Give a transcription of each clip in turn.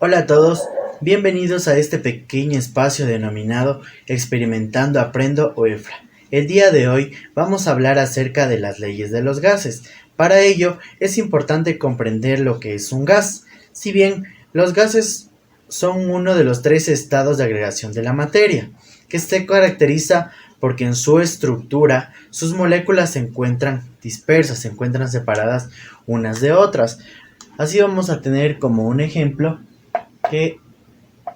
Hola a todos, bienvenidos a este pequeño espacio denominado Experimentando Aprendo o EFRA. El día de hoy vamos a hablar acerca de las leyes de los gases. Para ello es importante comprender lo que es un gas. Si bien los gases son uno de los tres estados de agregación de la materia, que se caracteriza porque en su estructura sus moléculas se encuentran dispersas, se encuentran separadas unas de otras. Así vamos a tener como un ejemplo que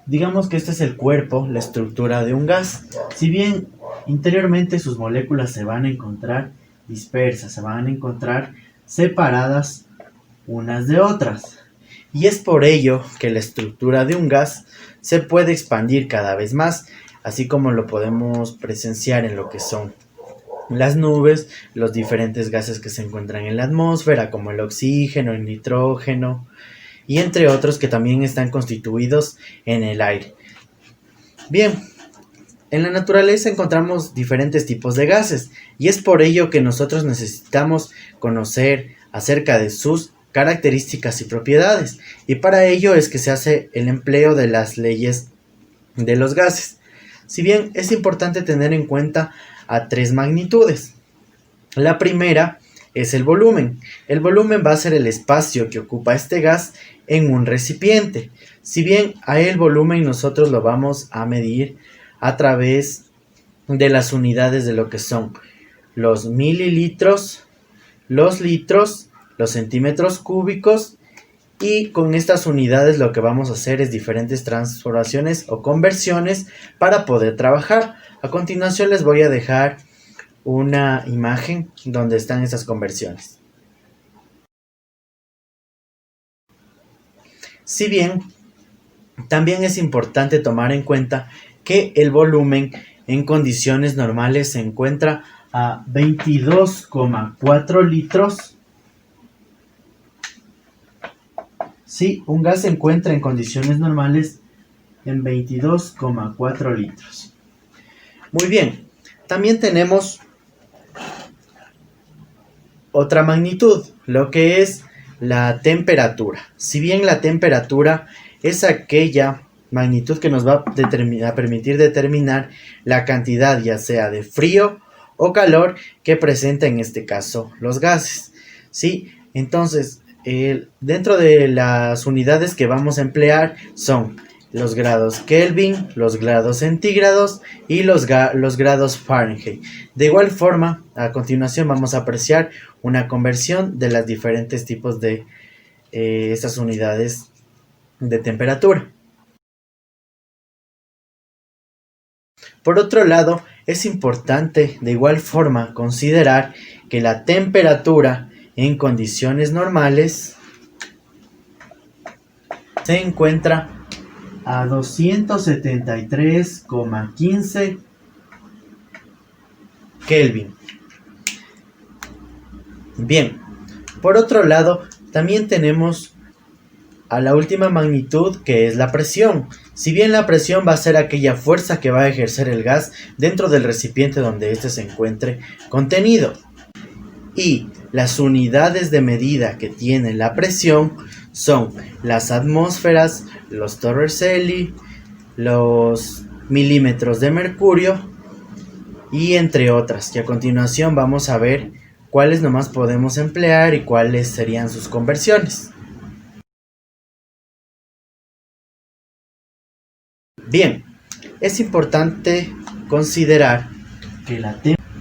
digamos que este es el cuerpo, la estructura de un gas. Si bien interiormente sus moléculas se van a encontrar dispersas, se van a encontrar separadas unas de otras. Y es por ello que la estructura de un gas se puede expandir cada vez más, así como lo podemos presenciar en lo que son las nubes, los diferentes gases que se encuentran en la atmósfera, como el oxígeno, el nitrógeno, y entre otros que también están constituidos en el aire. Bien, en la naturaleza encontramos diferentes tipos de gases y es por ello que nosotros necesitamos conocer acerca de sus características y propiedades, y para ello es que se hace el empleo de las leyes de los gases. Si bien es importante tener en cuenta a tres magnitudes. La primera es el volumen. El volumen va a ser el espacio que ocupa este gas en un recipiente. Si bien a el volumen nosotros lo vamos a medir a través de las unidades de lo que son los mililitros, los litros, los centímetros cúbicos, y con estas unidades lo que vamos a hacer es diferentes transformaciones o conversiones para poder trabajar. A continuación les voy a dejar una imagen donde están esas conversiones. Si bien también es importante tomar en cuenta que el volumen en condiciones normales se encuentra a 22,4 litros. Si un gas se encuentra en condiciones normales en 22,4 litros. Muy bien, también tenemos otra magnitud, lo que es la temperatura. Si bien la temperatura es aquella magnitud que nos va a permitir determinar la cantidad ya sea de frío o calor que presenta en este caso los gases. ¿Sí? Entonces, dentro de las unidades que vamos a emplear son los grados Kelvin, los grados centígrados y los grados Fahrenheit. De igual forma, a continuación vamos a apreciar una conversión de los diferentes tipos de estas unidades de temperatura. Por otro lado, es importante de igual forma considerar que la temperatura en condiciones normales se encuentra a 273,15 Kelvin. Bien, por otro lado, también tenemos a la última magnitud, que es la presión. Si bien la presión va a ser aquella fuerza que va a ejercer el gas dentro del recipiente donde éste se encuentre contenido. Y las unidades de medida que tiene la presión son las atmósferas, los torricelli, los milímetros de mercurio y entre otras, que a continuación vamos a ver cuáles nomás podemos emplear y cuáles serían sus conversiones. Bien, es importante considerar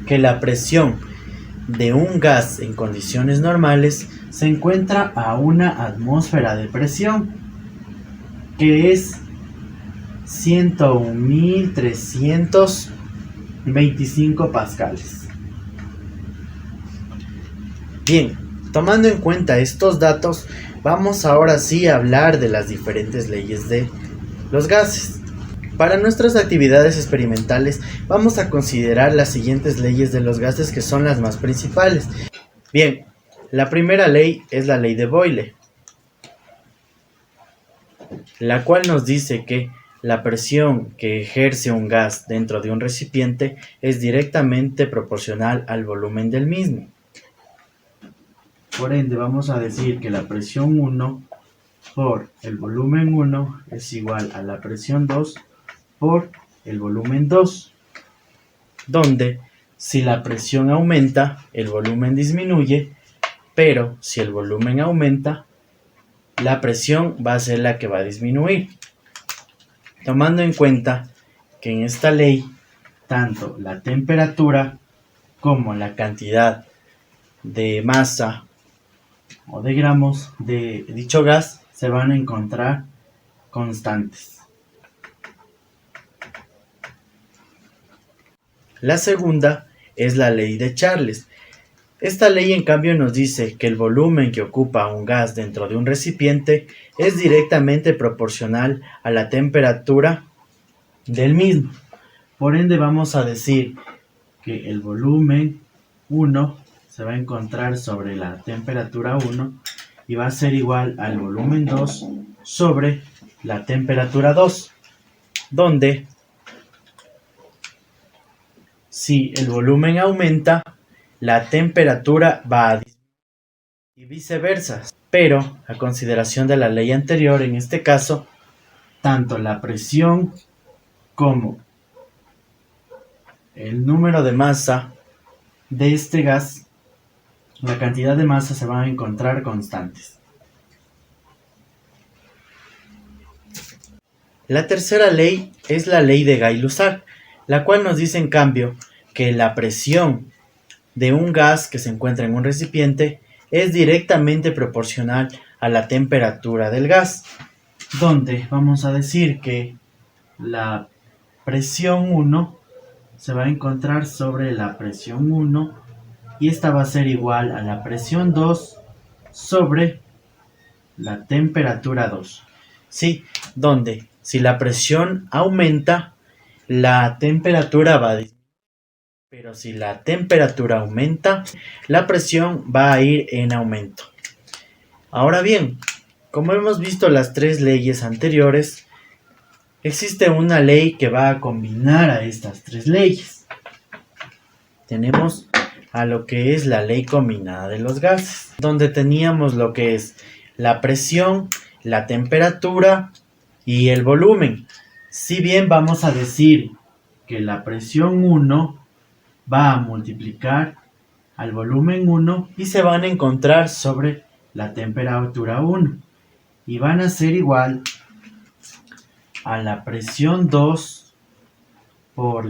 que la presión de un gas en condiciones normales se encuentra a una atmósfera de presión, que es 101.325 pascales. Bien, tomando en cuenta estos datos, vamos ahora sí a hablar de las diferentes leyes de los gases. Para nuestras actividades experimentales vamos a considerar las siguientes leyes de los gases, que son las más principales. Bien, la primera ley es la ley de Boyle, la cual nos dice que la presión que ejerce un gas dentro de un recipiente es directamente proporcional al volumen del mismo. Por ende, vamos a decir que la presión 1 por el volumen 1 es igual a la presión 2 por el volumen 2, donde si la presión aumenta, el volumen disminuye, pero si el volumen aumenta, la presión va a ser la que va a disminuir. Tomando en cuenta que en esta ley, tanto la temperatura como la cantidad de masa o de gramos de dicho gas se van a encontrar constantes. La segunda es la ley de Charles. Esta ley en cambio nos dice que el volumen que ocupa un gas dentro de un recipiente es directamente proporcional a la temperatura del mismo. Por ende vamos a decir que el volumen 1 se va a encontrar sobre la temperatura 1 y va a ser igual al volumen 2 sobre la temperatura 2, donde si el volumen aumenta, la temperatura va a disminuir y viceversa. Pero, a consideración de la ley anterior, en este caso, tanto la presión como el número de masa de este gas, la cantidad de masa se van a encontrar constantes. La tercera ley es la ley de Gay-Lussac, la cual nos dice en cambio que la presión de un gas que se encuentra en un recipiente es directamente proporcional a la temperatura del gas, donde vamos a decir que la presión 1 se va a encontrar sobre la presión 1 y esta va a ser igual a la presión 2 sobre la temperatura 2. Sí, donde si la presión aumenta, la temperatura va a disminuir. Pero si la temperatura aumenta, la presión va a ir en aumento. Ahora bien, como hemos visto las tres leyes anteriores, existe una ley que va a combinar a estas tres leyes. Tenemos a lo que es la ley combinada de los gases, donde teníamos lo que es la presión, la temperatura y el volumen. Si bien vamos a decir que la presión 1 va a multiplicar al volumen 1 y se van a encontrar sobre la temperatura 1 y van a ser igual a la presión 2 por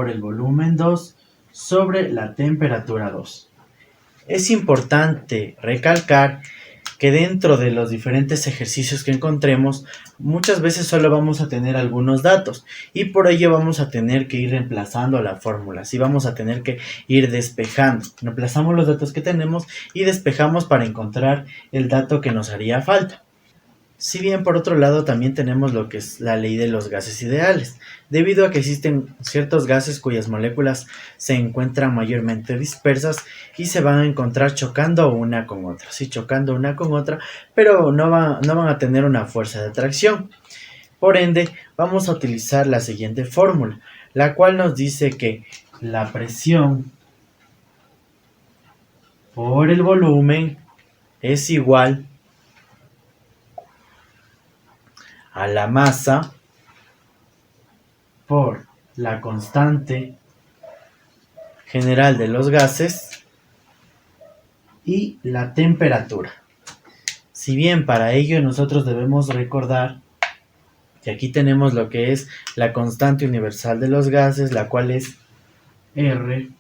el volumen 2 sobre la temperatura 2. Es importante recalcar que dentro de los diferentes ejercicios que encontremos, muchas veces solo vamos a tener algunos datos y por ello vamos a tener que ir reemplazando la fórmula, sí vamos a tener que ir despejando. Reemplazamos los datos que tenemos y despejamos para encontrar el dato que nos haría falta. Si bien por otro lado también tenemos lo que es la ley de los gases ideales, debido a que existen ciertos gases cuyas moléculas se encuentran mayormente dispersas y se van a encontrar chocando una con otra, sí, chocando una con otra, pero no van a tener una fuerza de atracción. Por ende, vamos a utilizar la siguiente fórmula, la cual nos dice que la presión por el volumen es igual a la masa por la constante general de los gases y la temperatura. Si bien para ello nosotros debemos recordar que aquí tenemos lo que es la constante universal de los gases, la cual es R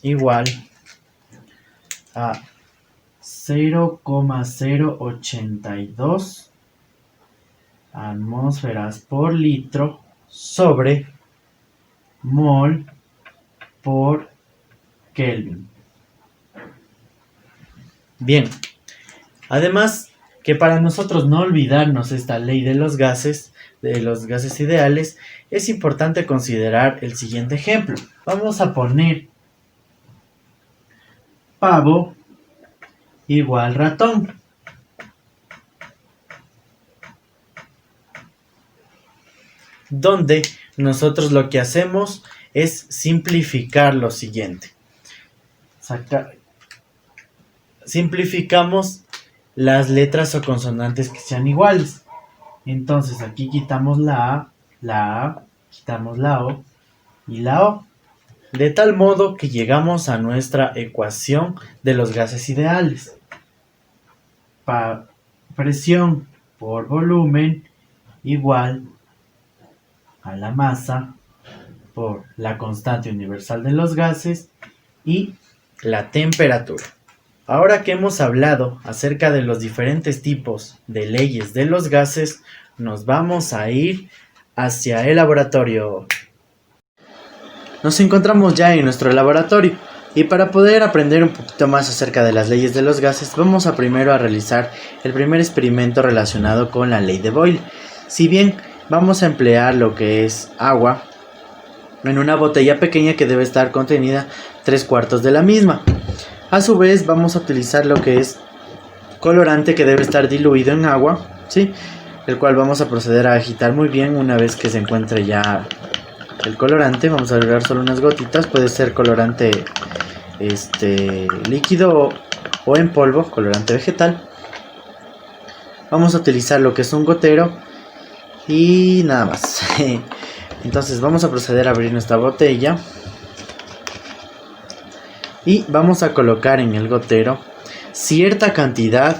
igual a 0,082 atmósferas por litro sobre mol por Kelvin. Bien, además que para nosotros no olvidarnos esta ley de los gases ideales, es importante considerar el siguiente ejemplo. Vamos a poner pavo igual ratón. Donde nosotros lo que hacemos es simplificar lo siguiente. Simplificamos las letras o consonantes que sean iguales. Entonces aquí quitamos la A, quitamos la O y la O. De tal modo que llegamos a nuestra ecuación de los gases ideales. Presión por volumen igual a la masa por la constante universal de los gases y la temperatura. Ahora que hemos hablado acerca de los diferentes tipos de leyes de los gases, nos vamos a ir hacia el laboratorio. Nos encontramos ya en nuestro laboratorio y para poder aprender un poquito más acerca de las leyes de los gases, vamos a primero a realizar el primer experimento relacionado con la ley de Boyle. Si bien vamos a emplear lo que es agua en una botella pequeña que debe estar contenida 3/4 de la misma. A su vez vamos a utilizar lo que es colorante que debe estar diluido en agua, ¿sí? El cual vamos a proceder a agitar muy bien. Una vez que se encuentre ya el colorante, vamos a agregar solo unas gotitas. Puede ser colorante líquido o en polvo, colorante vegetal. Vamos a utilizar lo que es un gotero y nada más. Entonces vamos a proceder a abrir nuestra botella y vamos a colocar en el gotero cierta cantidad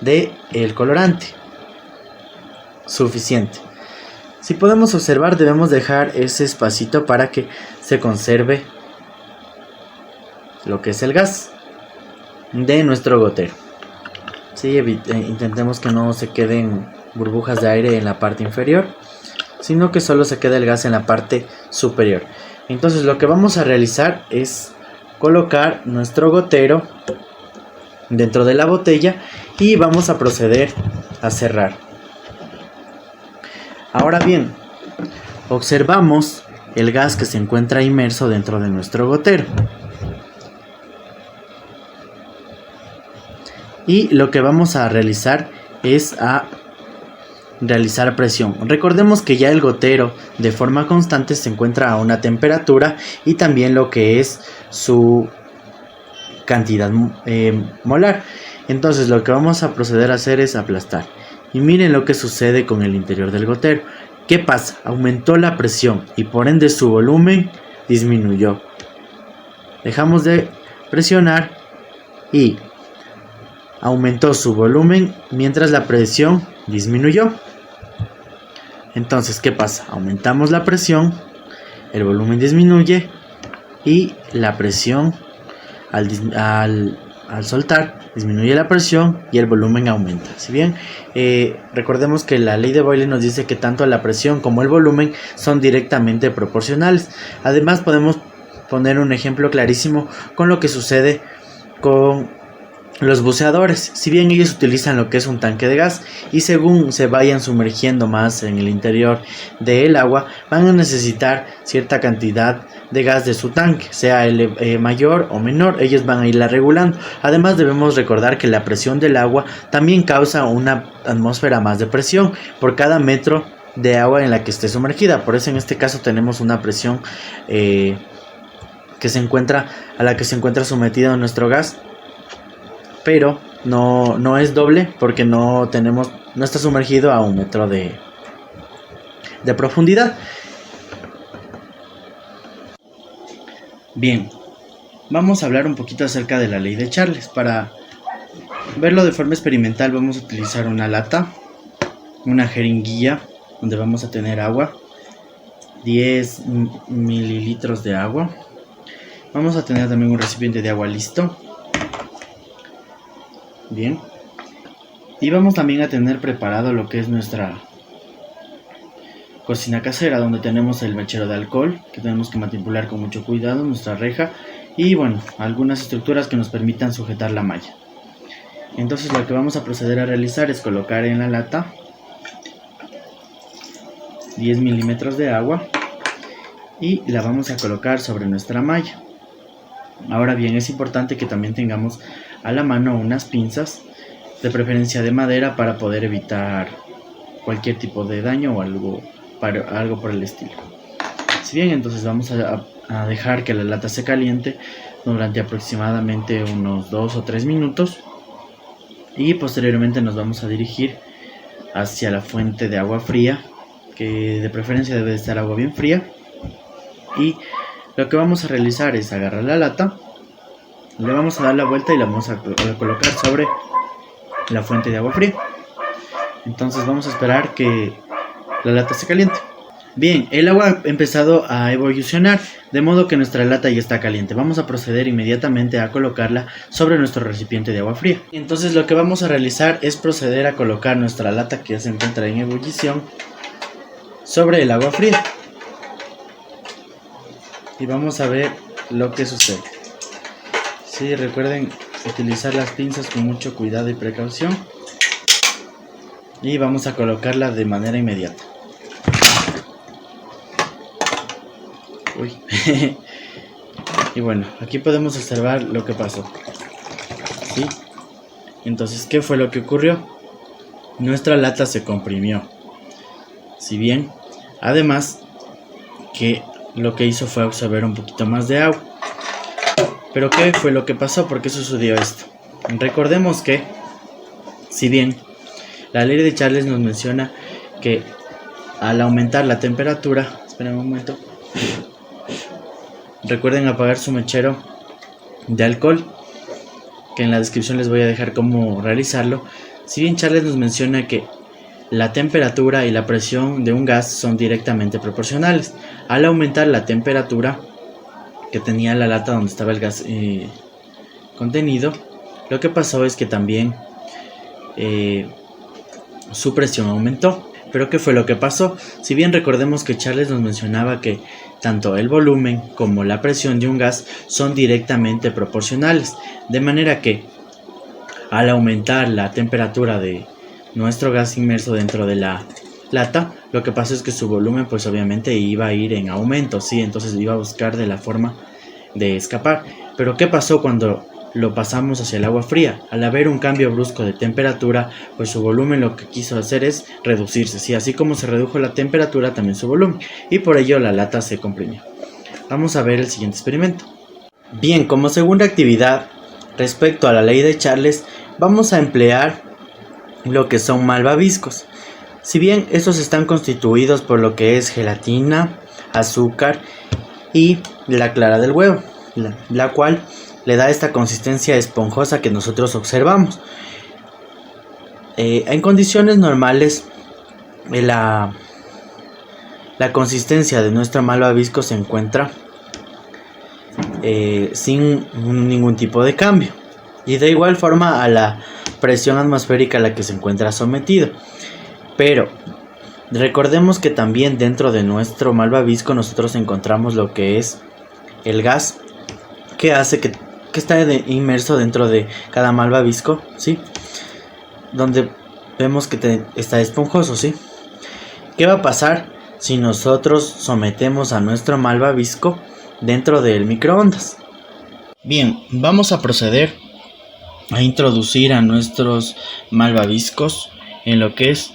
de el colorante suficiente. Si podemos observar, debemos dejar ese espacito para que se conserve lo que es el gas de nuestro gotero. Sí, intentemos que no se queden burbujas de aire en la parte inferior, sino que solo se quede el gas en la parte superior. Entonces lo que vamos a realizar es colocar nuestro gotero dentro de la botella y vamos a proceder a cerrar. Ahora bien, observamos el gas que se encuentra inmerso dentro de nuestro gotero. Y lo que vamos a realizar es realizar presión. Recordemos que ya el gotero de forma constante se encuentra a una temperatura y también lo que es su cantidad molar. Entonces lo que vamos a proceder a hacer es aplastar. Y miren lo que sucede con el interior del gotero. ¿Qué pasa? Aumentó la presión y por ende su volumen disminuyó. Dejamos de presionar y aumentó su volumen mientras la presión disminuyó. Entonces, ¿qué pasa? Aumentamos la presión, el volumen disminuye y la presión al soltar disminuye la presión y el volumen aumenta. Si bien recordemos que la ley de Boyle nos dice que tanto la presión como el volumen son directamente proporcionales. Además podemos poner un ejemplo clarísimo con lo que sucede con los buceadores. Si bien ellos utilizan lo que es un tanque de gas y según se vayan sumergiendo más en el interior del agua, van a necesitar cierta cantidad de gas de su tanque, sea el mayor o menor, ellos van a irla regulando. Además debemos recordar que la presión del agua también causa una atmósfera más de presión por cada metro de agua en la que esté sumergida. Por eso en este caso tenemos una presión a la que se encuentra sometido nuestro gas, pero no es doble porque no está sumergido a 1 metro de profundidad. Bien, vamos a hablar un poquito acerca de la ley de Charles. Para verlo de forma experimental vamos a utilizar una lata, una jeringuilla donde vamos a tener agua, 10 mililitros de agua. Vamos a tener también un recipiente de agua listo. Bien, y vamos también a tener preparado lo que es nuestra cocina casera, donde tenemos el mechero de alcohol que tenemos que manipular con mucho cuidado, nuestra reja y bueno, algunas estructuras que nos permitan sujetar la malla. Entonces lo que vamos a proceder a realizar es colocar en la lata 10 milímetros de agua y la vamos a colocar sobre nuestra malla. Ahora bien, es importante que también tengamos a la mano unas pinzas, de preferencia de madera, para poder evitar cualquier tipo de daño o algo por el estilo. Si bien, entonces vamos a dejar que la lata se caliente durante aproximadamente unos 2 o 3 minutos y posteriormente nos vamos a dirigir hacia la fuente de agua fría, que de preferencia debe de estar agua bien fría. Y lo que vamos a realizar es agarrar la lata, le vamos a dar la vuelta y la vamos a colocar sobre la fuente de agua fría. Entonces vamos a esperar que la lata se caliente. Bien, el agua ha empezado a evolucionar, de modo que nuestra lata ya está caliente. Vamos a proceder inmediatamente a colocarla sobre nuestro recipiente de agua fría. Entonces lo que vamos a realizar es proceder a colocar nuestra lata, que ya se encuentra en ebullición, sobre el agua fría. Y vamos a ver lo que sucede. Sí, recuerden utilizar las pinzas con mucho cuidado y precaución. Y vamos a colocarla de manera inmediata. Uy. Y bueno, aquí podemos observar lo que pasó. ¿Sí? Entonces, ¿qué fue lo que ocurrió? Nuestra lata se comprimió. Si bien, además, que lo que hizo fue absorber un poquito más de agua. Pero ¿qué fue lo que pasó? ¿Por qué sucedió esto? Recordemos que, si bien la ley de Charles nos menciona que al aumentar la temperatura, esperen un momento, recuerden apagar su mechero de alcohol, que en la descripción les voy a dejar cómo realizarlo. Si bien Charles nos menciona que la temperatura y la presión de un gas son directamente proporcionales, al aumentar la temperatura que tenía la lata donde estaba el gas contenido, lo que pasó es que también su presión aumentó. Pero ¿qué fue lo que pasó? Si bien recordemos que Charles nos mencionaba que tanto el volumen como la presión de un gas son directamente proporcionales, de manera que al aumentar la temperatura de nuestro gas inmerso dentro de la lata, lo que pasa es que su volumen pues obviamente iba a ir en aumento, ¿sí? Entonces iba a buscar de la forma de escapar. Pero ¿qué pasó cuando lo pasamos hacia el agua fría? Al haber un cambio brusco de temperatura, pues su volumen lo que quiso hacer es reducirse, ¿sí? Así como se redujo la temperatura, también su volumen, y por ello la lata se comprimió. Vamos a ver el siguiente experimento. Bien, como segunda actividad respecto a la ley de Charles, vamos a emplear lo que son malvaviscos. Si bien estos están constituidos por lo que es gelatina, azúcar y la clara del huevo, la cual le da esta consistencia esponjosa que nosotros observamos. En condiciones normales, la consistencia de nuestra malvavisco se encuentra sin ningún tipo de cambio, y de igual forma a la presión atmosférica a la que se encuentra sometido. Pero recordemos que también dentro de nuestro malvavisco nosotros encontramos lo que es el gas, que hace que está inmerso dentro de cada malvavisco, ¿sí? Donde vemos que está esponjoso, ¿sí? ¿Qué va a pasar si nosotros sometemos a nuestro malvavisco dentro del microondas? Bien, vamos a proceder a introducir a nuestros malvaviscos en lo que es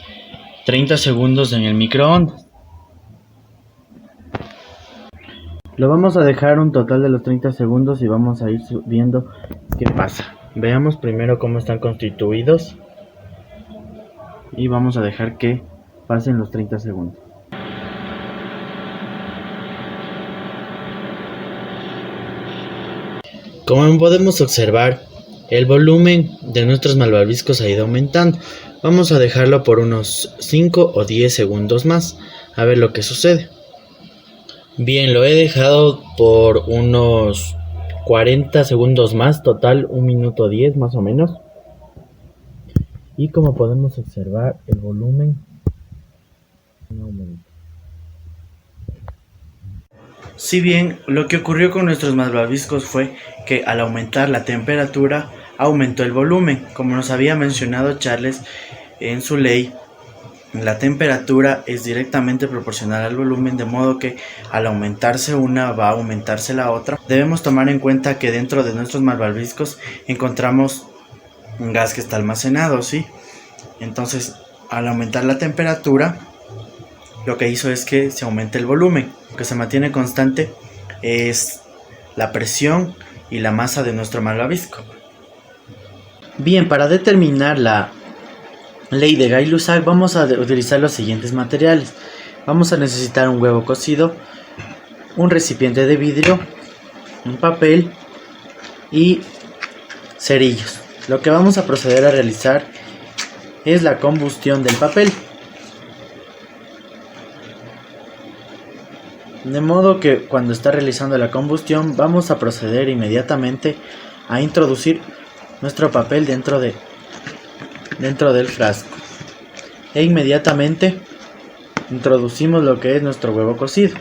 30 segundos en el microondas. Lo vamos a dejar un total de los 30 segundos y vamos a ir viendo qué pasa. Veamos primero cómo están constituidos y vamos a dejar que pasen los 30 segundos. Como podemos observar, el volumen de nuestros malvaviscos ha ido aumentando. Vamos a dejarlo por unos 5 o 10 segundos más, a ver lo que sucede. Bien, lo he dejado por unos 40 segundos más, total 1 minuto 10 más o menos. Y como podemos observar, el volumen aumenta. Si bien lo que ocurrió con nuestros malvaviscos fue que al aumentar la temperatura aumentó el volumen. Como nos había mencionado Charles en su ley, la temperatura es directamente proporcional al volumen, de modo que al aumentarse una va a aumentarse la otra. Debemos tomar en cuenta que dentro de nuestros malvaviscos encontramos un gas que está almacenado, ¿sí? Entonces, al aumentar la temperatura, lo que hizo es que se aumente el volumen. Lo que se mantiene constante es la presión y la masa de nuestro malvavisco. Bien, para determinar la ley de Gay-Lussac vamos a utilizar los siguientes materiales. Vamos a necesitar un huevo cocido, un recipiente de vidrio, un papel y cerillos. Lo que vamos a proceder a realizar es la combustión del papel. De modo que cuando está realizando la combustión vamos a proceder inmediatamente a introducir nuestro papel dentro del frasco. E inmediatamente introducimos lo que es nuestro huevo cocido.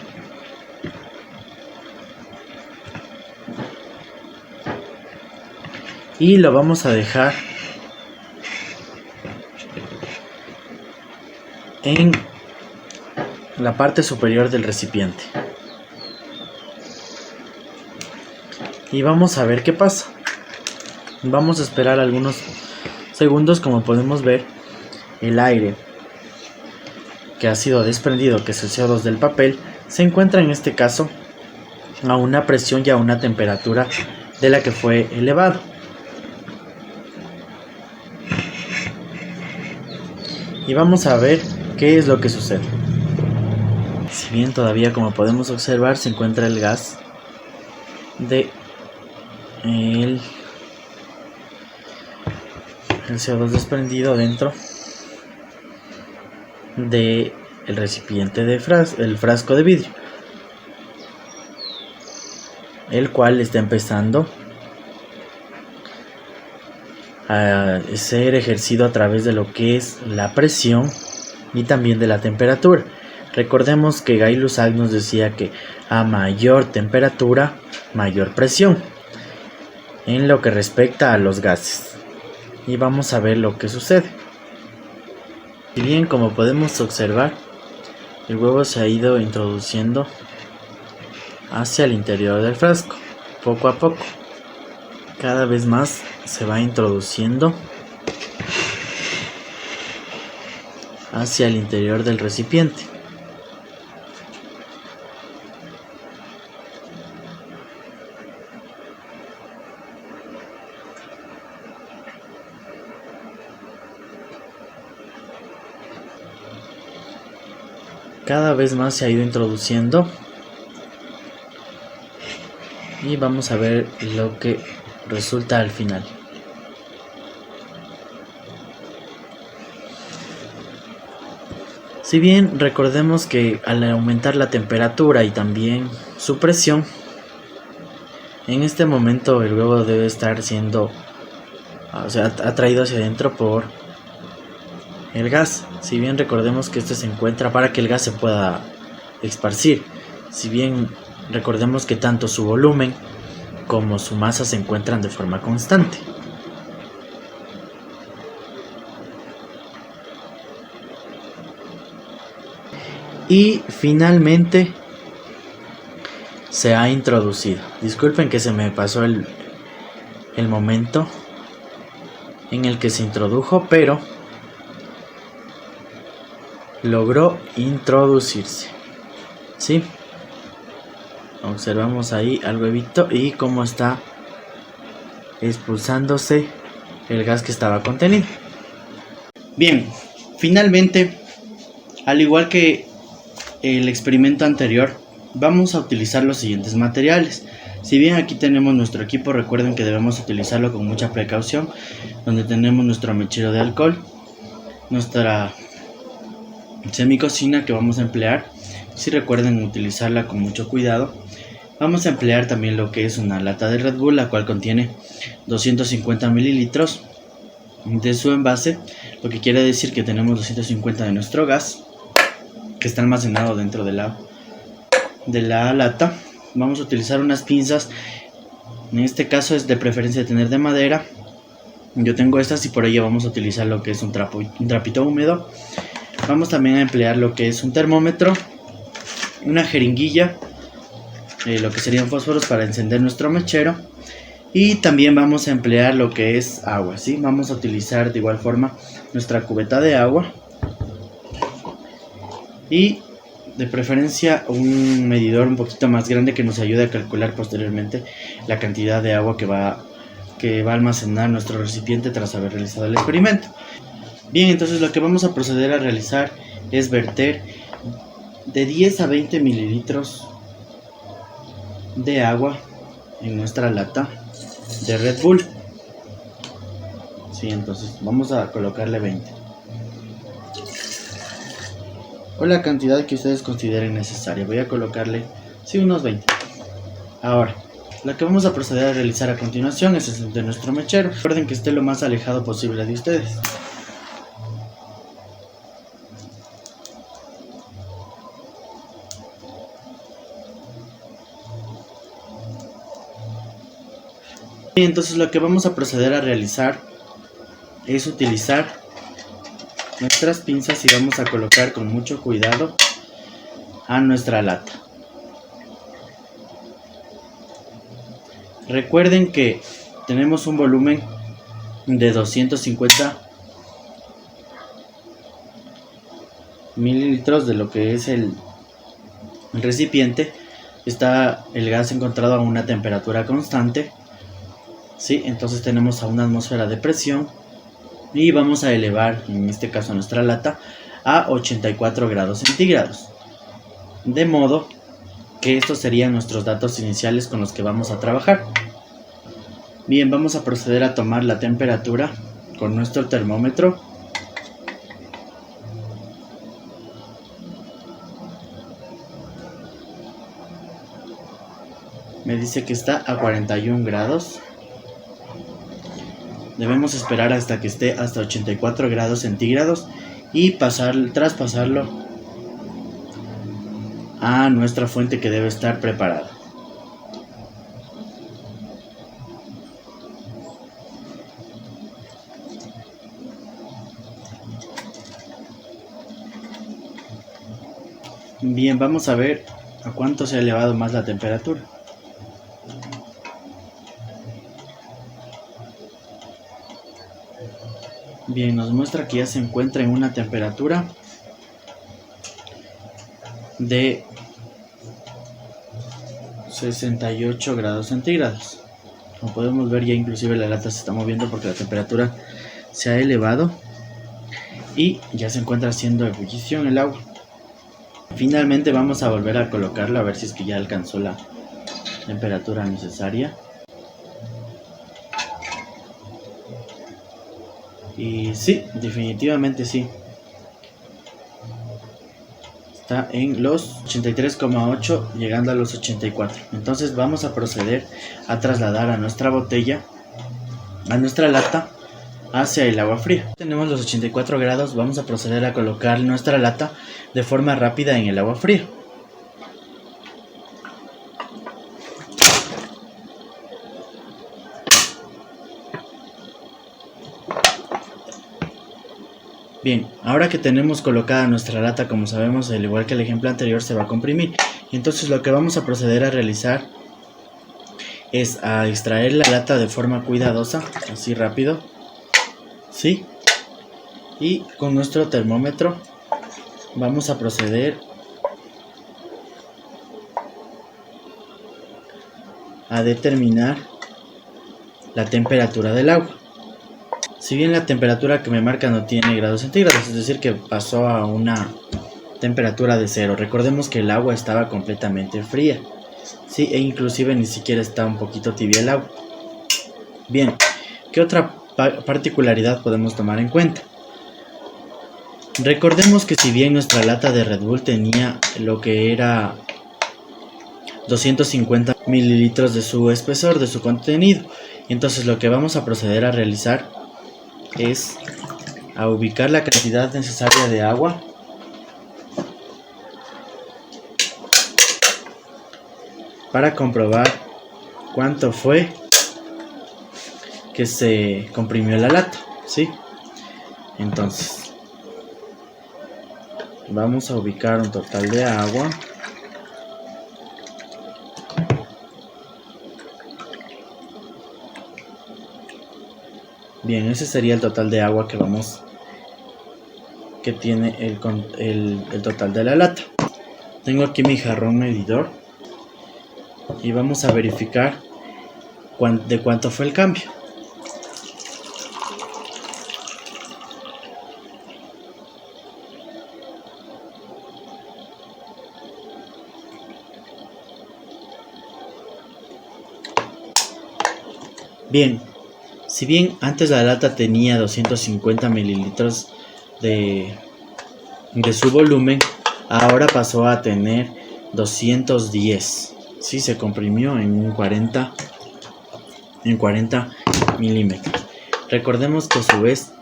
Y lo vamos a dejar en la parte superior del recipiente. Y vamos a ver qué pasa. Vamos a esperar algunos segundos. Como podemos ver, el aire que ha sido desprendido, que es el CO2 del papel, se encuentra en este caso a una presión y a una temperatura de la que fue elevado. Y vamos a ver qué es lo que sucede. Si bien todavía, como podemos observar, se encuentra el gas de el CO2 desprendido dentro del recipiente de el frasco de vidrio, el cual está empezando a ser ejercido a través de lo que es la presión y también de la temperatura. Recordemos que Gay-Lussac nos decía que a mayor temperatura, mayor presión en lo que respecta a los gases. Y vamos a ver lo que sucede. Y bien, como podemos observar, el huevo se ha ido introduciendo hacia el interior del frasco, poco a poco. Cada vez más se va introduciendo hacia el interior del recipiente. Cada vez más se ha ido introduciendo y vamos a ver lo que resulta al final. Si bien recordemos que al aumentar la temperatura y también su presión, en este momento el huevo debe estar siendo, atraído hacia adentro por el gas. Si bien recordemos que este se encuentra para que el gas se pueda esparcir. Si bien recordemos que tanto su volumen como su masa se encuentran de forma constante. Y finalmente se ha introducido. Disculpen que se me pasó el momento en el que se introdujo, pero logró introducirse. ¿Sí? Observamos ahí al huevito y cómo está expulsándose el gas que estaba contenido. Bien, finalmente, al igual que el experimento anterior, vamos a utilizar los siguientes materiales. Si bien aquí tenemos nuestro equipo, recuerden que debemos utilizarlo con mucha precaución, donde tenemos nuestro mechero de alcohol, nuestra semicocina que vamos a emplear. Si recuerden utilizarla con mucho cuidado. Vamos a emplear también lo que es una lata de Red Bull, la cual contiene 250 mililitros de su envase, lo que quiere decir que tenemos 250 de nuestro gas que está almacenado dentro de la lata. Vamos a utilizar unas pinzas, en este caso es de preferencia tener de madera. Yo tengo estas y por ello vamos a utilizar lo que es un trapito húmedo. Vamos también a emplear lo que es un termómetro, una jeringuilla, lo que serían fósforos para encender nuestro mechero, y también vamos a emplear lo que es agua, ¿sí? Vamos a utilizar de igual forma nuestra cubeta de agua y de preferencia un medidor un poquito más grande que nos ayude a calcular posteriormente la cantidad de agua que que va a almacenar nuestro recipiente tras haber realizado el experimento. Bien, entonces lo que vamos a proceder a realizar es verter de 10 a 20 mililitros de agua en nuestra lata de Red Bull. Sí, entonces vamos a colocarle 20 o la cantidad que ustedes consideren necesaria. Voy a colocarle, sí, unos 20. Ahora, lo que vamos a proceder a realizar a continuación es encender nuestro mechero. Recuerden que esté lo más alejado posible de ustedes. Y entonces lo que vamos a proceder a realizar es utilizar nuestras pinzas y vamos a colocar con mucho cuidado a nuestra lata. Recuerden que tenemos un volumen de 250 mililitros de lo que es el recipiente. Está el gas encontrado a una temperatura constante. ¿Sí? Entonces tenemos a una atmósfera de presión y vamos a elevar, en este caso, nuestra lata a 84 grados centígrados. De modo que estos serían nuestros datos iniciales con los que vamos a trabajar. Bien, vamos a proceder a tomar la temperatura con nuestro termómetro. Me dice que está a 41 grados. Debemos esperar hasta que esté hasta 84 grados centígrados y traspasarlo a nuestra fuente que debe estar preparada. Bien, vamos a ver a cuánto se ha elevado más la temperatura. Bien, nos muestra que ya se encuentra en una temperatura de 68 grados centígrados. Como podemos ver, ya inclusive la lata se está moviendo porque la temperatura se ha elevado y ya se encuentra haciendo ebullición el agua. Finalmente vamos a volver a colocarlo a ver si es que ya alcanzó la temperatura necesaria. Y sí, definitivamente sí. Está en los 83,8 llegando a los 84. Entonces vamos a proceder a trasladar a nuestra botella, a nuestra lata, hacia el agua fría. Tenemos los 84 grados, vamos a proceder a colocar nuestra lata de forma rápida en el agua fría. Bien, ahora que tenemos colocada nuestra lata, como sabemos, al igual que el ejemplo anterior, se va a comprimir. Entonces lo que vamos a proceder a realizar es a extraer la lata de forma cuidadosa, así rápido, ¿sí? Y con nuestro termómetro vamos a proceder a determinar la temperatura del agua. Si bien la temperatura que me marca no tiene grados centígrados, es decir que pasó a una temperatura de 0. Recordemos que el agua estaba completamente fría, sí, e inclusive ni siquiera está un poquito tibia el agua. Bien, ¿qué otra particularidad podemos tomar en cuenta? Recordemos que si bien nuestra lata de Red Bull tenía lo que era 250 mililitros de su espesor, de su contenido, entonces lo que vamos a proceder a realizar es a ubicar la cantidad necesaria de agua para comprobar cuánto fue que se comprimió la lata, ¿sí? Entonces vamos a ubicar un total de agua. Bien, ese sería el total de agua que tiene el total de la lata. Tengo aquí mi jarrón medidor y vamos a verificar de cuánto fue el cambio. Bien, si bien antes la lata tenía 250 mililitros de su volumen, ahora pasó a tener 210. Sí, se comprimió en 40 milímetros. Recordemos que a su vez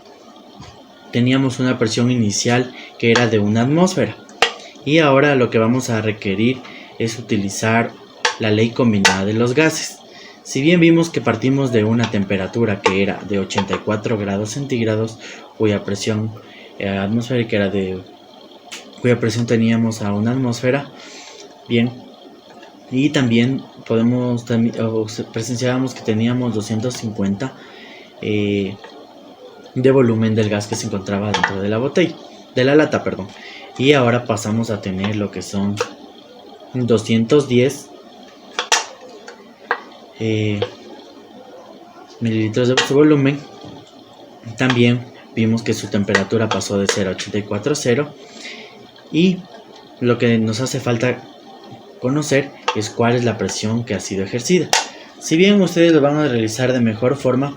teníamos una presión inicial que era de 1 atmósfera. Y ahora lo que vamos a requerir es utilizar la ley combinada de los gases. Si bien vimos que partimos de una temperatura que era de 84 grados centígrados, cuya presión atmosférica era cuya presión teníamos a 1 atmósfera, bien, y también presenciábamos que teníamos 250 de volumen del gas que se encontraba dentro de la botella, de la lata, perdón. Y ahora pasamos a tener lo que son 210 mililitros de su volumen. También vimos que su temperatura pasó de 0 a 84,0, y lo que nos hace falta conocer es cuál es la presión que ha sido ejercida. Si bien ustedes lo van a realizar de mejor forma,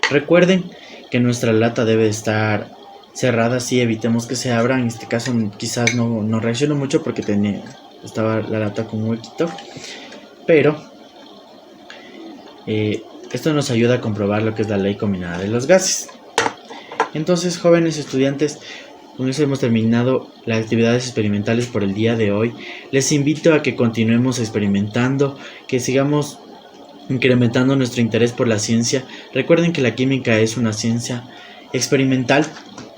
recuerden que nuestra lata debe estar cerrada, si evitemos que se abra. En este caso quizás no reaccionó mucho porque estaba la lata con un huequito, pero esto nos ayuda a comprobar lo que es la ley combinada de los gases. Entonces, jóvenes estudiantes, con eso hemos terminado las actividades experimentales por el día de hoy. Les invito a que continuemos experimentando, que sigamos incrementando nuestro interés por la ciencia. Recuerden que la química es una ciencia experimental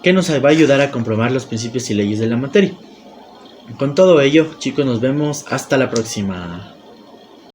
que nos va a ayudar a comprobar los principios y leyes de la materia. Con todo ello, chicos, nos vemos hasta la próxima.